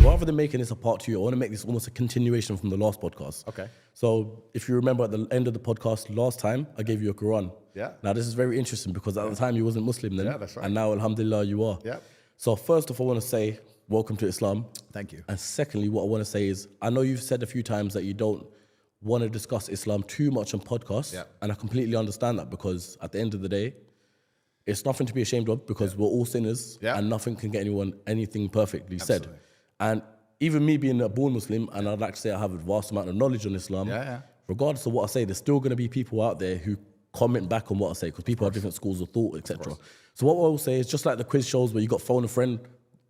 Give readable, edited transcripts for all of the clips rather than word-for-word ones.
rather than making this a part 2, I want to make this almost a continuation from the last podcast. Okay. So if you remember at the end of the podcast last time, I gave you a Quran. Yeah. Now this is very interesting because at the time you wasn't Muslim then. Yeah, that's right. And now, alhamdulillah, you are. Yeah. So first off, I want to say, welcome to Islam. Thank you. And secondly, what I want to say is, I know you've said a few times that you don't want to discuss Islam too much on podcasts. Yeah. And I completely understand that because at the end of the day, it's nothing to be ashamed of because we're all sinners and nothing can get anyone anything perfectly said. And even me being a born Muslim, and I'd like to say I have a vast amount of knowledge on Islam, regardless of what I say, there's still going to be people out there who comment back on what I say because people have different schools of thought, etc. So what I will say is just like the quiz shows where you got phone a friend,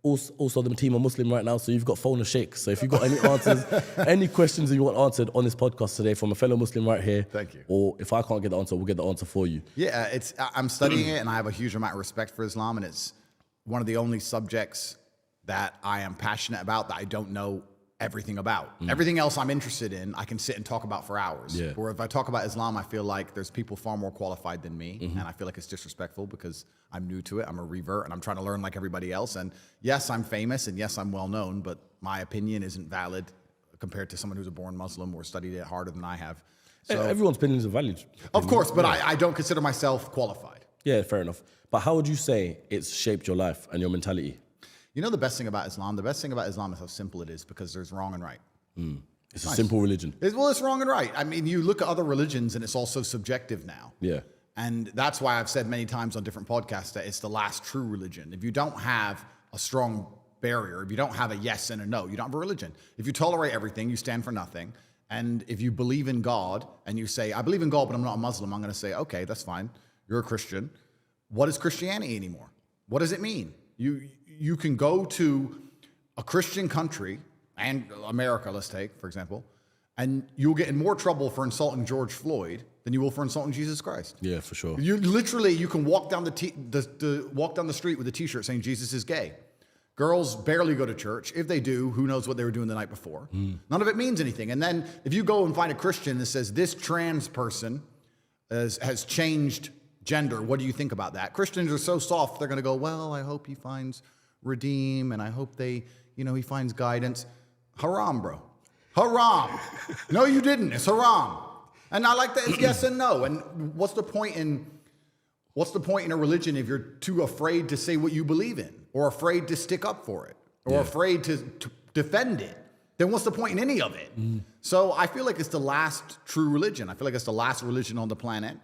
also the team are Muslim right now, so you've got phone a sheikh. So if you've got any answers, any questions that you want answered on this podcast today from a fellow Muslim right here, thank you. Or if I can't get the answer, we'll get the answer for you. Yeah, I'm studying it and I have a huge amount of respect for Islam, and it's one of the only subjects that I am passionate about that I don't know everything about. Everything else I'm interested in, I can sit and talk about for hours. Yeah. Or if I talk about Islam, I feel like there's people far more qualified than me, and I feel like it's disrespectful because I'm new to it. I'm a revert, and I'm trying to learn like everybody else. And yes, I'm famous, and yes, I'm well known, but my opinion isn't valid compared to someone who's a born Muslim or studied it harder than I have. So everyone's opinions are valid. Of course, but I don't consider myself qualified. Yeah, fair enough. But how would you say it's shaped your life and your mentality? You know the best thing about Islam? The best thing about Islam is how simple it is because there's wrong and right. It's a simple religion. Well, it's wrong and right. I mean, you look at other religions and it's also subjective now. Yeah. And that's why I've said many times on different podcasts that it's the last true religion. If you don't have a strong barrier, if you don't have a yes and a no, you don't have a religion. If you tolerate everything, you stand for nothing. And if you believe in God and you say, I believe in God, but I'm not a Muslim, I'm going to say, okay, that's fine. You're a Christian. What is Christianity anymore? What does it mean? You can go to a Christian country, and America, let's take, for example, and you'll get in more trouble for insulting George Floyd than you will for insulting Jesus Christ. Yeah, for sure. You can walk down walk down the street with a T-shirt saying Jesus is gay. Girls barely go to church. If they do, who knows what they were doing the night before. None of it means anything. And then if you go and find a Christian that says this trans person has changed gender, what do you think about that? Christians are so soft, they're going to go, well, I hope he finds redeem, and I hope he finds guidance. Haram, bro. Haram. No, you didn't. It's haram. And I like that it's yes and no. And what's the point in a religion if you're too afraid to say what you believe in, or afraid to stick up for it, or afraid to defend it? Then what's the point in any of it? So I feel like it's the last true religion. I feel like it's the last religion on the planet.